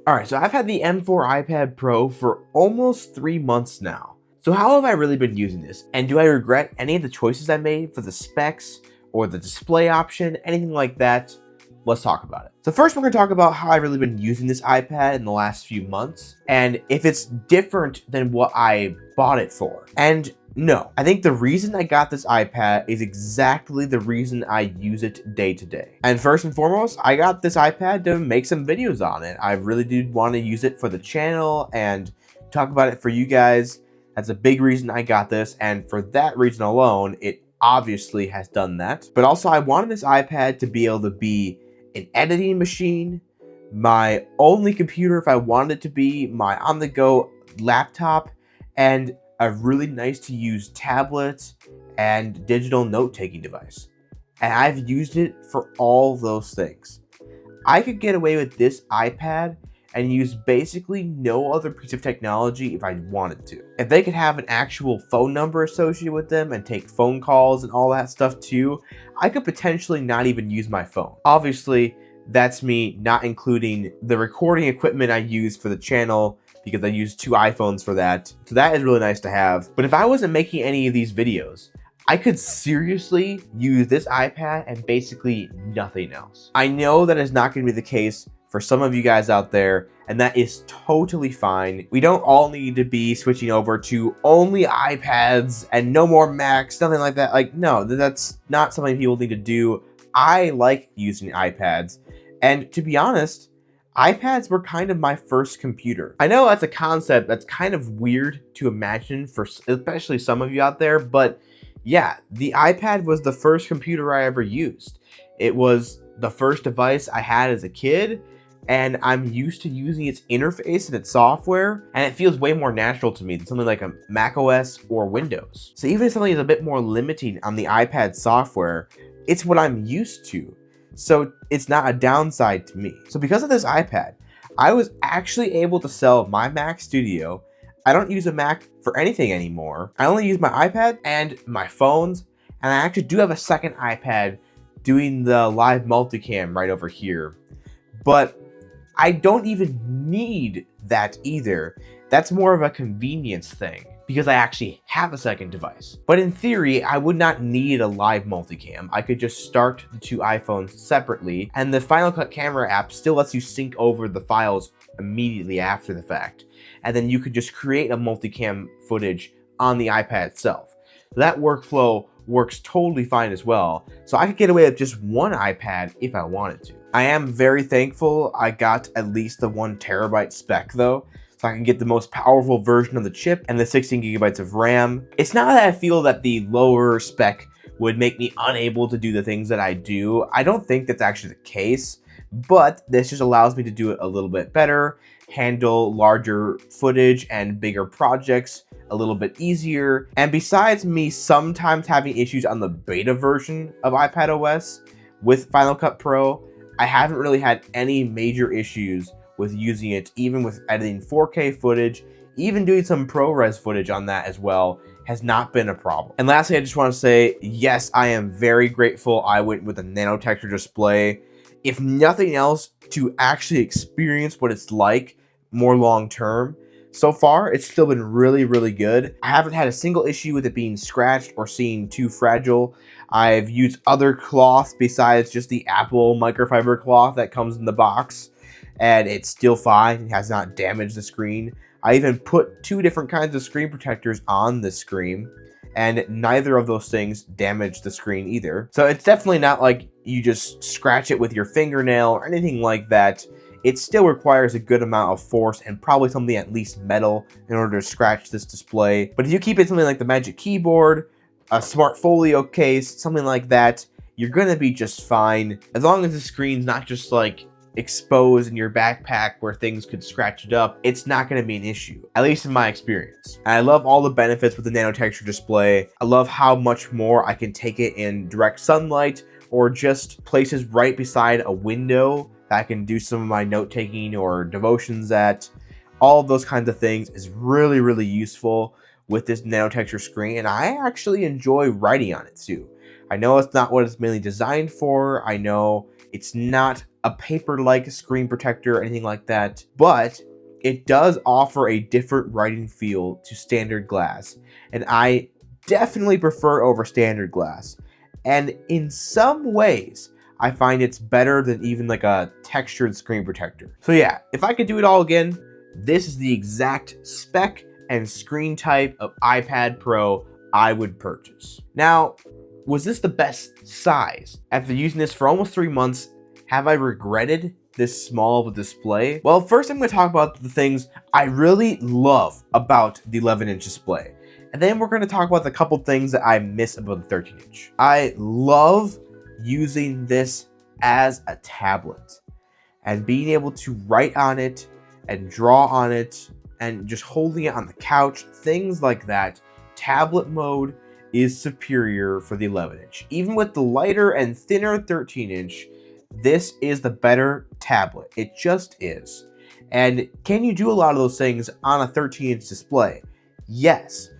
Alright, so I've had the M4 iPad Pro for almost 3 months now. So how have I really been using this? And do I regret any of the choices I made for the specs or the display option, anything like that? Let's talk about it. So first we're going to talk about how I've really been using this iPad in the last few months and if it's different than what I bought it for. And no, I think the reason I got this iPad is exactly the reason I use it day to day. And first and foremost, I got this iPad to make some videos on it. I really did want to use it for the channel and talk about it for you guys. That's a big reason I got this, and for that reason alone, it obviously has done that. But also I wanted this iPad to be able to be an editing machine, my only computer if I wanted it to be, my on-the-go laptop, and a really nice to use tablet and digital note-taking device. And I've used it for all those things. I could get away with this iPad and use basically no other piece of technology if I wanted to. If they could have an actual phone number associated with them and take phone calls and all that stuff too, I could potentially not even use my phone. Obviously, that's me not including the recording equipment I use for the channel because I use 2 iPhones for that. So that is really nice to have. But if I wasn't making any of these videos, I could seriously use this iPad and basically nothing else. I know that is not going to be the case for some of you guys out there, and that is totally fine. We don't all need to be switching over to only iPads and no more Macs, nothing like that. Like, no, that's not something people need to do. I like using iPads, and to be honest, iPads were kind of my first computer. I know that's a concept that's kind of weird to imagine for especially some of you out there, but yeah, the iPad was the first computer I ever used. It was the first device I had as a kid, and I'm used to using its interface and its software, and it feels way more natural to me than something like a macOS or Windows. So even if something is a bit more limiting on the iPad software, it's what I'm used to. So it's not a downside to me. So because of this iPad, I was actually able to sell my Mac Studio. I don't use a Mac for anything anymore. I only use my iPad and my phones, and I actually do have a second iPad doing the live multicam right over here. But I don't even need that either. That's more of a convenience thing because I actually have a second device. But in theory, I would not need a live multicam. I could just start the 2 iPhones separately, and the Final Cut camera app still lets you sync over the files immediately after the fact. And then you could just create a multicam footage on the iPad itself. So that workflow works totally fine as well. So I could get away with just one iPad if I wanted to. I am very thankful I got at least the 1 terabyte spec though, so I can get the most powerful version of the chip and the 16 gigabytes of RAM. It's not that I feel that the lower spec would make me unable to do the things that I do. I don't think that's actually the case, but this just allows me to do it a little bit better, handle larger footage and bigger projects a little bit easier. And besides me sometimes having issues on the beta version of iPadOS with Final Cut Pro, I haven't really had any major issues with using it, even with editing 4K footage, even doing some ProRes footage on that as well has not been a problem. And lastly, I just want to say, yes, I am very grateful I went with a Nano-Texture display. If nothing else, to actually experience what it's like more long term. So far, it's still been really, really good. I haven't had a single issue with it being scratched or seeming too fragile. I've used other cloths besides just the Apple microfiber cloth that comes in the box, and it's still fine. It has not damaged the screen. I even put 2 different kinds of screen protectors on the screen, and neither of those things damage the screen either. So it's definitely not like you just scratch it with your fingernail or anything like that. It still requires a good amount of force and probably something at least metal in order to scratch this display. But if you keep it something like the Magic Keyboard, a smart folio case, something like that, you're gonna be just fine. As long as the screen's not just like exposed in your backpack where things could scratch it up, it's not going to be an issue, at least in my experience. And I love all the benefits with the Nano-Texture display. I love how much more I can take it in direct sunlight or just places right beside a window that I can do some of my note-taking or devotions at. All of those kinds of things is really, really useful with this Nano-Texture screen, and I actually enjoy writing on it too. I know it's not what it's mainly designed for. I know it's not a paper-like screen protector or anything like that, but it does offer a different writing feel to standard glass, and I definitely prefer over standard glass. And in some ways, I find it's better than even like a textured screen protector. So yeah, if I could do it all again, this is the exact spec and screen type of iPad Pro I would purchase. Now, was this the best size? After using this for almost 3 months, have I regretted this small of a display? Well, first I'm going to talk about the things I really love about the 11-inch display. And then we're going to talk about the couple things that I miss about the 13-inch. I love using this as a tablet and being able to write on it and draw on it and just holding it on the couch, things like that. Tablet mode is superior for the 11-inch. Even with the lighter and thinner 13-inch, this is the better tablet. It just is. And can you do a lot of those things on a 13-inch display? Yes,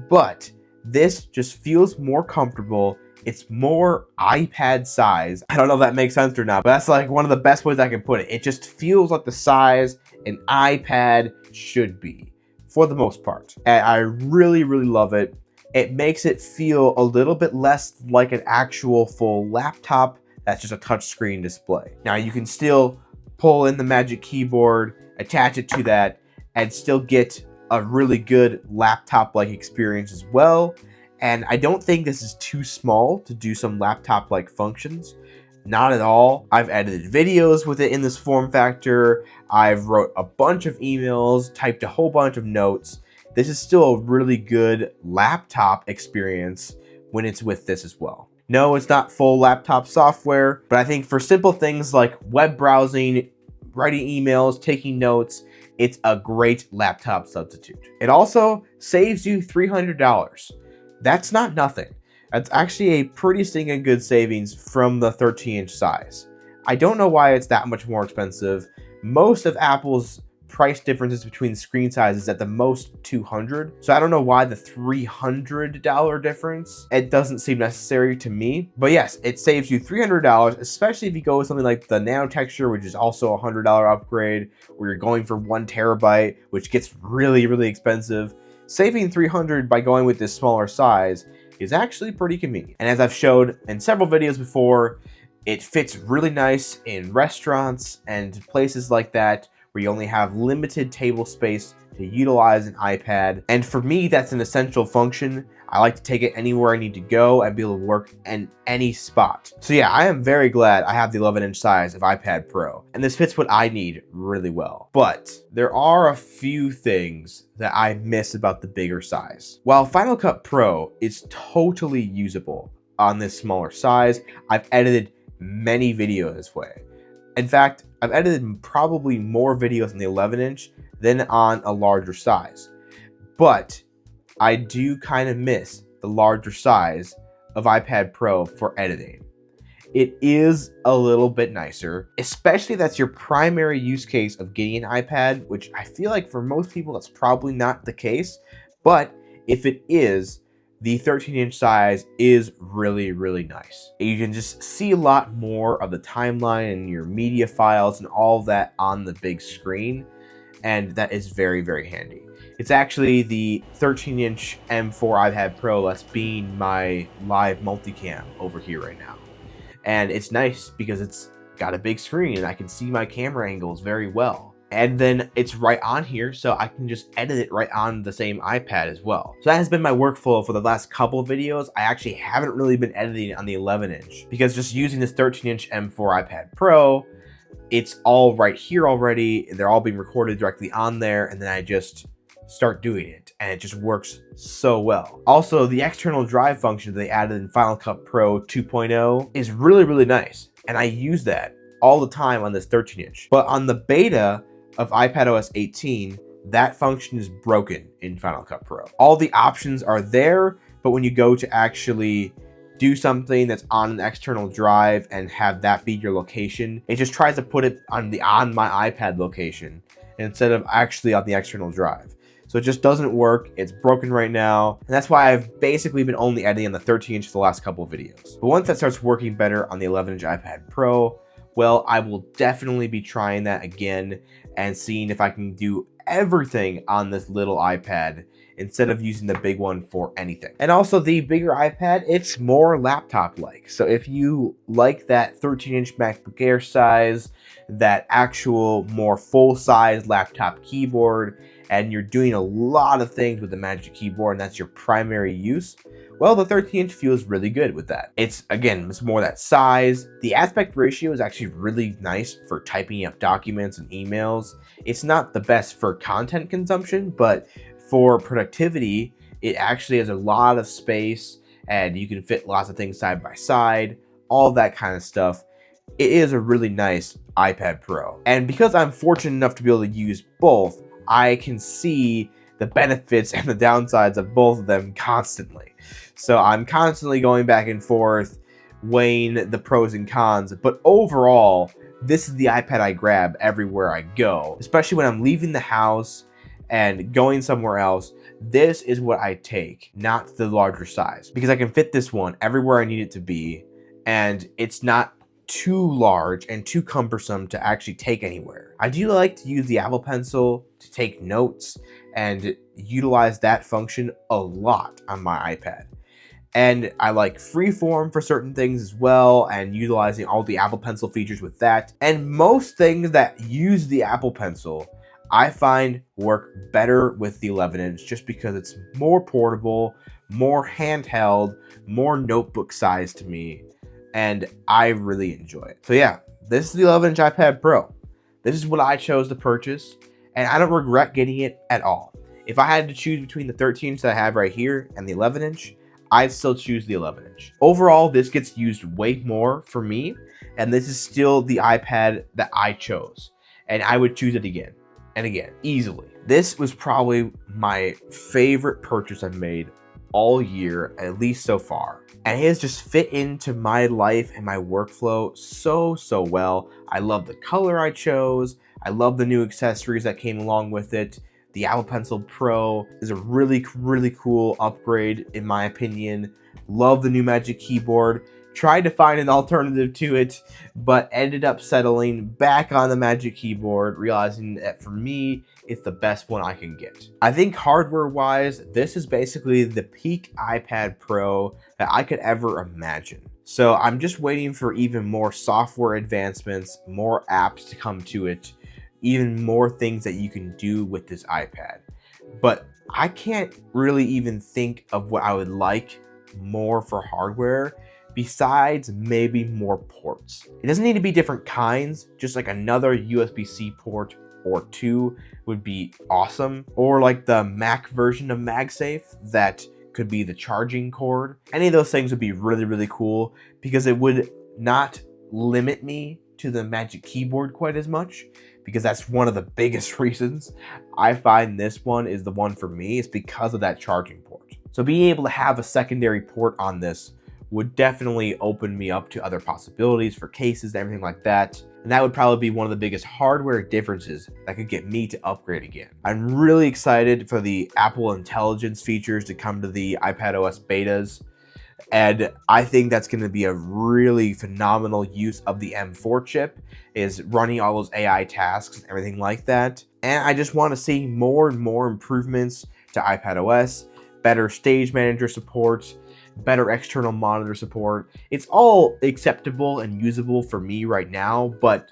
but this just feels more comfortable. It's more iPad size. I don't know if that makes sense or not, but that's like one of the best ways I can put it. It just feels like the size an iPad should be, for the most part. And I really, really love it. It makes it feel a little bit less like an actual full laptop that's just a touchscreen display. Now you can still pull in the Magic Keyboard, attach it to that, and still get a really good laptop-like experience as well. And I don't think this is too small to do some laptop-like functions. Not at all. I've edited videos with it in this form factor. I've wrote a bunch of emails, typed a whole bunch of notes. This is still a really good laptop experience when it's with this as well. No, it's not full laptop software, but I think for simple things like web browsing, writing emails, taking notes, it's a great laptop substitute. It also saves you $300. That's not nothing. That's actually a pretty stinking good savings from the 13-inch size. I don't know why it's that much more expensive. Most of Apple's price differences between screen sizes at the most $200. So I don't know why the $300 difference. It doesn't seem necessary to me. But yes, it saves you $300, especially if you go with something like the Nano-Texture, which is also a $100 upgrade, or you're going for 1 terabyte, which gets really, really expensive. Saving $300 by going with this smaller size is actually pretty convenient. And as I've showed in several videos before, it fits really nice in restaurants and places like that, where you only have limited table space to utilize an iPad. And for me, that's an essential function. I like to take it anywhere I need to go and be able to work in any spot. So yeah, I am very glad I have the 11-inch size of iPad Pro, and this fits what I need really well. But there are a few things that I miss about the bigger size. While Final Cut Pro is totally usable on this smaller size, I've edited many videos this way. In fact, I've edited probably more videos on the 11-inch than on a larger size. But I do kind of miss the larger size of iPad Pro for editing. It is a little bit nicer, especially if that's your primary use case of getting an iPad, which I feel like for most people that's probably not the case. But if it is, the 13-inch size is really, really nice. You can just see a lot more of the timeline and your media files and all of that on the big screen, and that is very, very handy. It's actually the 13-inch M4 iPad Pro that's being my live multicam over here right now. And it's nice because it's got a big screen and I can see my camera angles very well. And then it's right on here, so I can just edit it right on the same iPad as well. So that has been my workflow for the last couple of videos. I actually haven't really been editing on the 11-inch because just using this 13-inch M4 iPad Pro, it's all right here already. They're all being recorded directly on there, and then I just start doing it, and it just works so well. Also, the external drive function that they added in Final Cut Pro 2.0 is really, really nice, and I use that all the time on this 13-inch. But on the beta of iPadOS 18, that function is broken in Final Cut Pro. All the options are there, but when you go to actually do something that's on an external drive and have that be your location, it just tries to put it on my iPad location instead of actually on the external drive. So it just doesn't work. It's broken right now. And that's why I've basically been only editing on the 13-inch for the last couple of videos. But once that starts working better on the 11-inch iPad Pro, well, I will definitely be trying that again and seeing if I can do everything on this little iPad instead of using the big one for anything. And also the bigger iPad, it's more laptop-like. So if you like that 13-inch MacBook Air size, that actual more full-size laptop keyboard, and you're doing a lot of things with the Magic Keyboard and that's your primary use, well, the 13-inch feels really good with that. It's more that size. The aspect ratio is actually really nice for typing up documents and emails. It's not the best for content consumption, but for productivity, it actually has a lot of space and you can fit lots of things side by side, all that kind of stuff. It is a really nice iPad Pro. And because I'm fortunate enough to be able to use both, I can see the benefits and the downsides of both of them constantly. So I'm constantly going back and forth, weighing the pros and cons. But overall, this is the iPad I grab everywhere I go, especially when I'm leaving the house and going somewhere else. This is what I take, not the larger size, because I can fit this one everywhere I need it to be, and it's not too large and too cumbersome to actually take anywhere. I do like to use the Apple Pencil to take notes and utilize that function a lot on my iPad. And I like Freeform for certain things as well, and utilizing all the Apple Pencil features with that. And most things that use the Apple Pencil, I find work better with the 11-inch just because it's more portable, more handheld, more notebook size to me, and I really enjoy it. So yeah, this is the 11-inch iPad Pro. This is what I chose to purchase, and I don't regret getting it at all. If I had to choose between the 13-inch that I have right here and the 11-inch, I'd still choose the 11-inch. Overall, this gets used way more for me, and this is still the iPad that I chose, and I would choose it again and again, easily. This was probably my favorite purchase I've made all year, at least so far. And it has just fit into my life and my workflow so well. I love the color I chose. I love the new accessories that came along with it. The Apple Pencil Pro is a really cool upgrade in my opinion. Love the new Magic Keyboard. Tried to find an alternative to it, but ended up settling back on the Magic Keyboard, realizing that for me, it's the best one I can get. I think hardware-wise, this is basically the peak iPad Pro that I could ever imagine. So I'm just waiting for even more software advancements, more apps to come to it, even more things that you can do with this iPad. But I can't really even think of what I would like more for hardware besides maybe more ports. It doesn't need to be different kinds, just like another USB-C port or two would be awesome. Or like the Mac version of MagSafe that could be the charging cord. Any of those things would be really cool because it would not limit me to the Magic Keyboard quite as much, because that's one of the biggest reasons I find this one is the one for me, is because of that charging port. So being able to have a secondary port on this would definitely open me up to other possibilities for cases and everything like that. And that would probably be one of the biggest hardware differences that could get me to upgrade again. I'm really excited for the Apple Intelligence features to come to the iPadOS betas. And I think that's going to be a really phenomenal use of the M4 chip, is running all those AI tasks and everything like that. And I just want to see more and more improvements to iPadOS, better Stage Manager support, better external monitor support. It's all acceptable and usable for me right now, but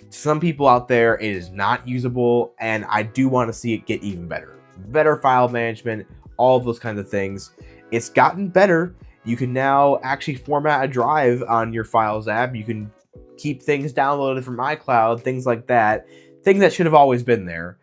some people out there, it is not usable, and I do want to see it get even better. Better file management, all of those kinds of things. It's gotten better. You can now actually format a drive on your Files app. You can keep things downloaded from iCloud, things like that. Things that should have always been there,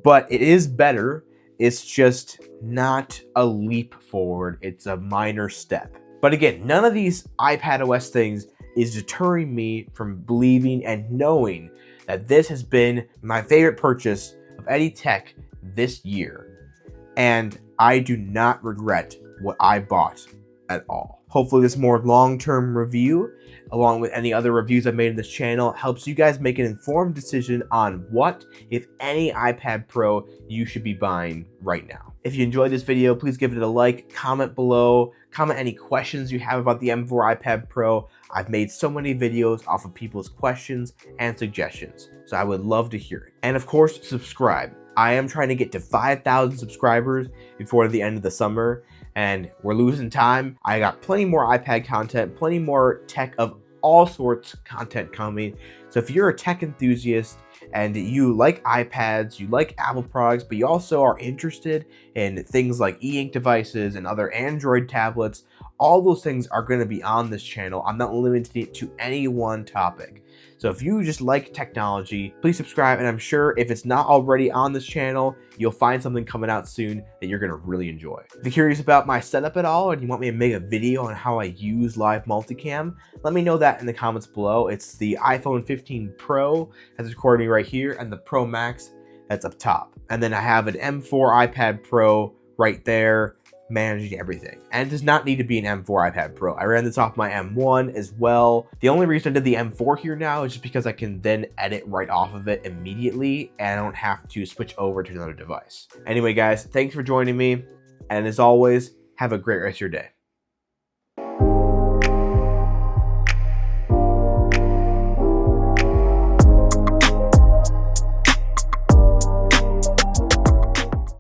but it is better. It's just not a leap forward. It's a minor step. But again, none of these iPadOS things is deterring me from believing and knowing that this has been my favorite purchase of any tech this year. And I do not regret what I bought at all. Hopefully this more long-term review, along with any other reviews I've made in this channel, helps you guys make an informed decision on what, if any, iPad Pro you should be buying right now. If you enjoyed this video, please give it a like, comment below, comment any questions you have about the M4 iPad Pro. I've made so many videos off of people's questions and suggestions, so I would love to hear it. And of course, subscribe. I am trying to get to 5,000 subscribers before the end of the summer, and we're losing time. I got plenty more iPad content, plenty more tech of all sorts of content coming. So if you're a tech enthusiast and you like iPads, you like Apple products, but you also are interested in things like e-ink devices and other Android tablets, all those things are going to be on this channel. I'm not limiting it to any one topic. So if you just like technology, please subscribe, and I'm sure if it's not already on this channel, you'll find something coming out soon that you're gonna really enjoy. If you're curious about my setup at all, and you want me to make a video on how I use live multicam, let me know that in the comments below. It's the iPhone 15 Pro that's recording right here, and the Pro Max that's up top. And then I have an M4 iPad Pro right there, managing everything. And it does not need to be an M4 iPad Pro. I ran this off my M1 as well. The only reason I did the M4 here now is just because I can then edit right off of it immediately, and I don't have to switch over to another device. Anyway, guys, thanks for joining me. And as always, have a great rest of your day.